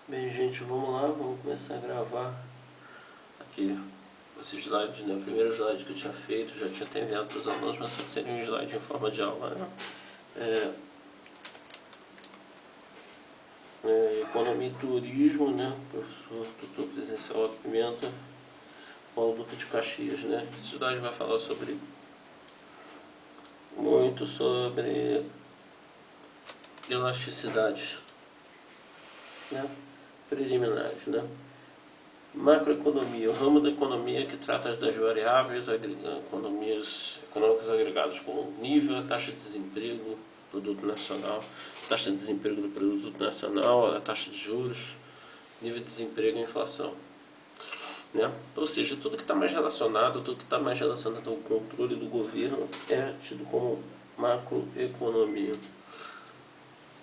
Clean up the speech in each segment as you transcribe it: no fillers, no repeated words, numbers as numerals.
Bem, gente, vamos lá, vamos começar a gravar aqui esse slide, né? O primeiro slide que eu tinha feito, já tinha até enviado para os alunos, mas só que seria um slide em forma de aula, né? Economia e Turismo, né? Professor Tutor Presencial Otto Pimenta, Paulo Duque de Caxias, né? Esse slide vai falar muito sobre elasticidade, né? Preliminares, né? Macroeconomia, o ramo da economia que trata das variáveis econômicas agregadas como nível, taxa de desemprego, produto nacional, taxa de desemprego do produto nacional, a taxa de juros, nível de desemprego e inflação. Né? Ou seja, tudo que está mais relacionado ao controle do governo é tido como macroeconomia.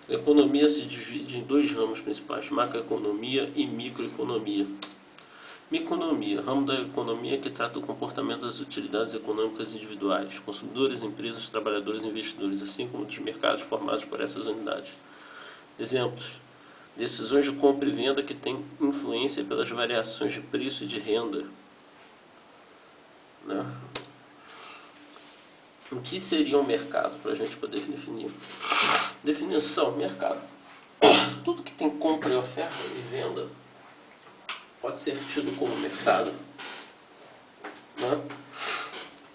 A economia se divide em dois ramos principais, macroeconomia e microeconomia. Microeconomia, ramo da economia que trata do comportamento das utilidades econômicas individuais, consumidores, empresas, trabalhadores e investidores, assim como dos mercados formados por essas unidades. Exemplos: decisões de compra e venda que têm influência pelas variações de preço e de renda. Né? O que seria um mercado, para a gente poder definir? Definição: mercado. Tudo que tem compra e oferta e venda pode ser tido como mercado. Né?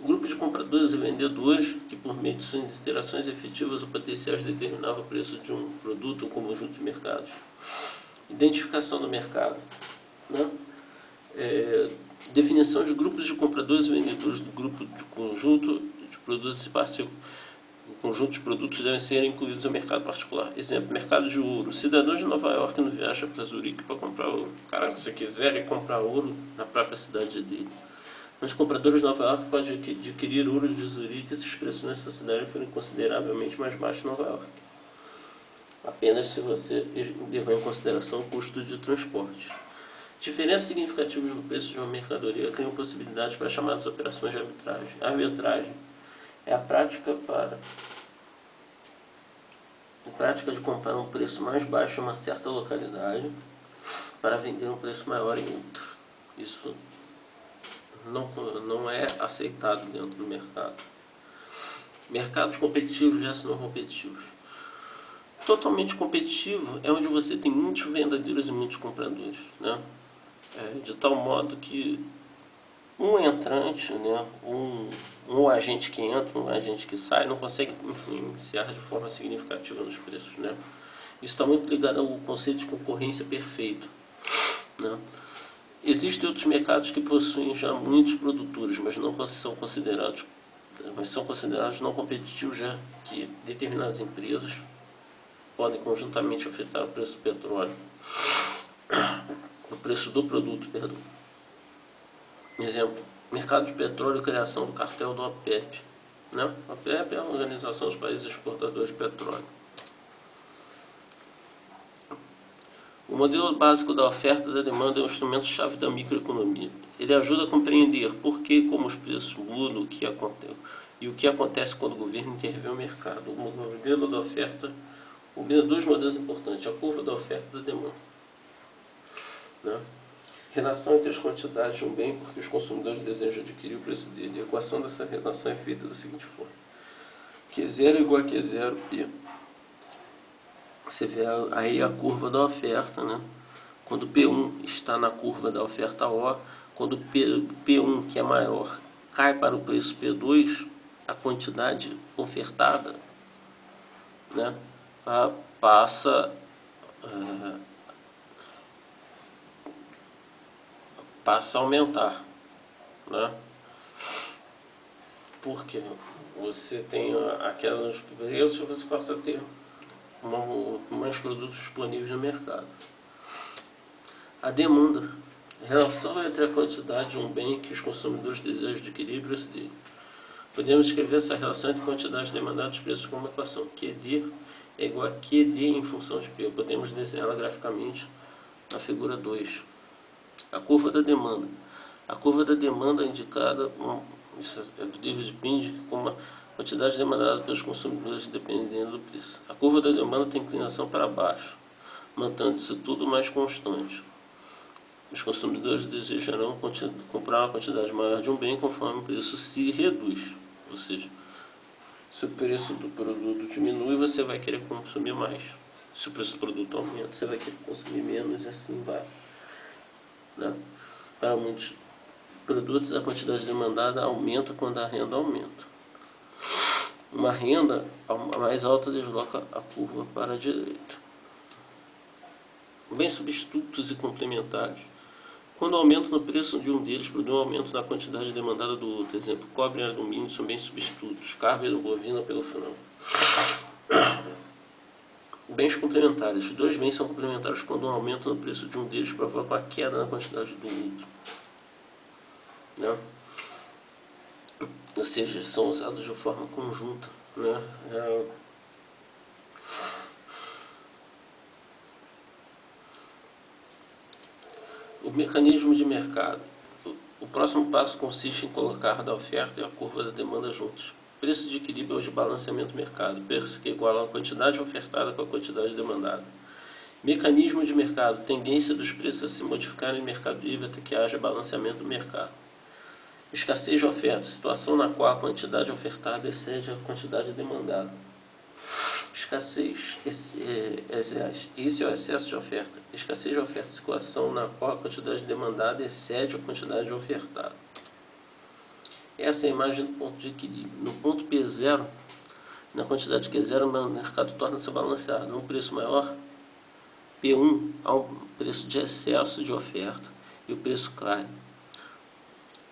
Grupo de compradores e vendedores que, por meio de suas interações efetivas ou potenciais, determinava o preço de um produto ou conjunto de mercados. Identificação do mercado. Né? Definição de grupos de compradores e vendedores do grupo de conjunto de produtos e participam. O conjunto de produtos devem ser incluídos no mercado particular. Exemplo: mercado de ouro. O cidadão de Nova York não viaja para Zurique para comprar ouro. Cara, se quiser comprar ouro na própria cidade dele. Mas compradores de Nova York podem adquirir ouro de Zurique se os preços nessa cidade forem consideravelmente mais baixos em Nova York. Apenas se você levar em consideração o custo de transporte. Diferenças significativas no preço de uma mercadoria criam possibilidades para as chamadas operações de arbitragem. A arbitragem é a prática de comprar um preço mais baixo em uma certa localidade para vender um preço maior em outra. Isso não é aceitado dentro do mercado. Mercados competitivos versus não competitivos. Totalmente competitivo é onde você tem muitos vendedores e muitos compradores, né? De tal modo que um entrante, né, um agente que entra, um agente que sai, não consegue influenciar de forma significativa nos preços. Né? Isso está muito ligado ao conceito de concorrência perfeita. Né? Existem outros mercados que possuem já muitos produtores, mas são considerados não competitivos, já que determinadas empresas podem conjuntamente afetar o preço do petróleo, o preço do produto, perdão. Exemplo: mercado de petróleo e criação do cartel do OPEP. Né? A OPEP é a Organização dos Países Exportadores de Petróleo. O modelo básico da oferta e da demanda é um instrumento-chave da microeconomia. Ele ajuda a compreender por que e como os preços mudam e o que acontece quando o governo intervém no mercado. O modelo da oferta combina dois modelos importantes: a curva da oferta e da demanda. Né? Relação entre as quantidades de um bem porque os consumidores desejam adquirir o preço dele. A equação dessa relação é feita da seguinte forma: Q0 é igual a Q0 P. Você vê aí a curva da oferta, né? Quando P1 está na curva da oferta O, quando P1, que é maior, cai para o preço P2, a quantidade ofertada, né, passa a aumentar. Né? Porque você tem a queda nos preços, você passa a ter mais produtos disponíveis no mercado. A demanda, a relação entre a quantidade de um bem que os consumidores desejam adquirir e o preço dele. Podemos escrever essa relação entre quantidade demandada e os preços como uma equação. QD é igual a QD em função de P. Podemos desenhá-la graficamente na figura 2. A curva da demanda. A curva da demanda é indicada, isso é do livro de Pindy, como a quantidade demandada pelos consumidores dependendo do preço. A curva da demanda tem inclinação para baixo, mantendo-se tudo mais constante. Os consumidores desejarão comprar uma quantidade maior de um bem conforme o preço se reduz. Ou seja, se o preço do produto diminui, você vai querer consumir mais. Se o preço do produto aumenta, você vai querer consumir menos e assim vai. Né? Para muitos produtos, a quantidade demandada aumenta quando a renda aumenta. Uma renda mais alta desloca a curva para a direita. Bens substitutos e complementares. Quando o aumento no preço de um deles produz um aumento na quantidade demandada do outro. Exemplo, cobre e alumínio são bens substitutos, carne bovina pelo frango. Bens complementares. Os dois bens são complementares quando um aumento no preço de um deles provoca a queda na quantidade do outro. Né? Ou seja, são usados de forma conjunta. Né? O mecanismo de mercado. O próximo passo consiste em colocar da oferta e a curva da demanda juntos. Preço de equilíbrio ou de balanceamento do mercado. Preço que iguala a quantidade ofertada com a quantidade demandada. Mecanismo de mercado. Tendência dos preços a se modificarem em mercado livre até que haja balanceamento do mercado. Escassez de oferta. Situação na qual a quantidade ofertada excede a quantidade demandada. Escassez, esse é o excesso de oferta. Escassez de oferta, situação na qual a quantidade demandada excede a quantidade ofertada. Essa é a imagem do ponto de equilíbrio. No ponto P0, na quantidade Q0, o mercado torna-se balanceado. Num preço maior, P1, há um preço de excesso de oferta e o preço cai.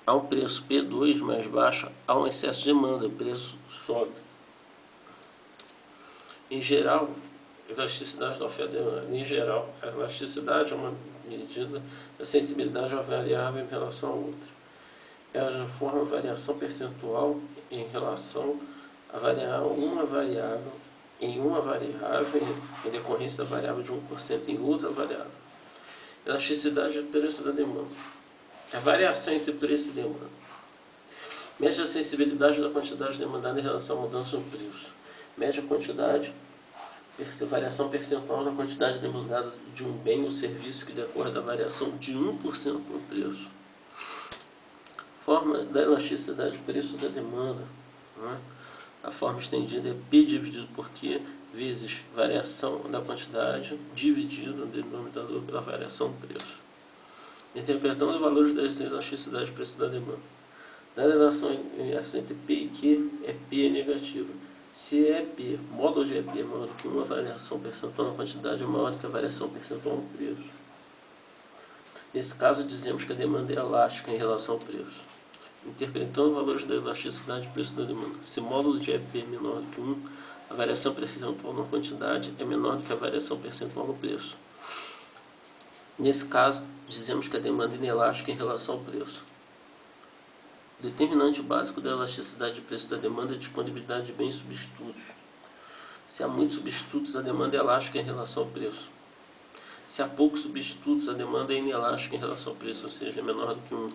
Há um preço P2 mais baixo, há um excesso de demanda, o preço sobe. Em geral, elasticidade da oferta e demanda. Em geral, a elasticidade é uma medida da sensibilidade a uma variável em relação a outra. Ela forma variação percentual em relação a uma variável em decorrência da variável de 1% em outra variável. Elasticidade do preço da demanda. A variação entre preço e demanda. Mede a sensibilidade da quantidade demandada em relação à mudança no preço. Mede a quantidade, variação percentual na quantidade demandada de um bem ou serviço que decorre da variação de 1% no preço. Forma da elasticidade do preço da demanda. Né? A forma estendida é P dividido por Q vezes variação da quantidade dividido no denominador pela variação do preço. Interpretando os valores da elasticidade do preço da demanda. Na relação entre P e Q, P é negativa. Se EP, módulo de EP é maior do que uma variação percentual na quantidade, é maior do que a variação percentual no preço. Nesse caso, dizemos que a demanda é elástica em relação ao preço. Interpretando os valores da elasticidade do preço da demanda. Se o módulo de EP é menor do que 1, a variação percentual na quantidade é menor do que a variação percentual no preço. Nesse caso, dizemos que a demanda é inelástica em relação ao preço. Determinante básico da elasticidade de preço da demanda é a disponibilidade de bens substitutos. Se há muitos substitutos, a demanda é elástica em relação ao preço. Se há poucos substitutos, a demanda é inelástica em relação ao preço, ou seja, é menor do que 1.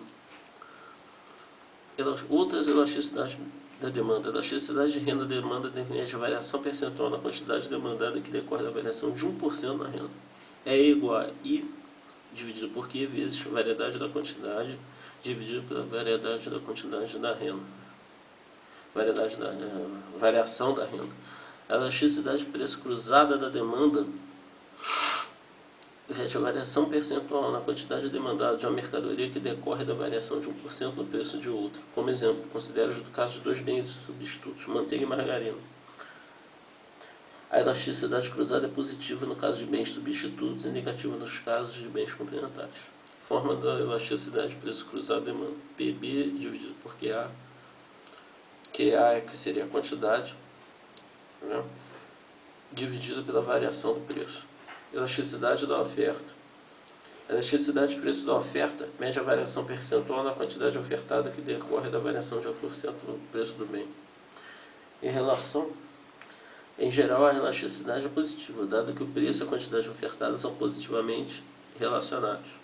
Outras elasticidades da demanda. A elasticidade de renda da demanda define a variação percentual na quantidade demandada que decorre da variação de 1% na renda. É igual a I dividido por Q vezes a variedade da quantidade dividido pela variedade da quantidade da renda. Variação da renda. A elasticidade de preço cruzada da demanda veste a variação percentual na quantidade demandada de uma mercadoria que decorre da variação de 1% no preço de outra. Como exemplo, considere o caso de dois bens substitutos, manteiga e margarina. A elasticidade cruzada é positiva no caso de bens substitutos e negativa nos casos de bens complementares. Forma da elasticidade de preço cruzado é PB dividido por QA. QA é que seria a quantidade, né, dividido pela variação do preço. Elasticidade da oferta. A elasticidade de preço da oferta mede a variação percentual na quantidade ofertada que decorre da variação de 1% no preço do bem. Em geral, a elasticidade é positiva, dado que o preço e a quantidade ofertada são positivamente relacionados.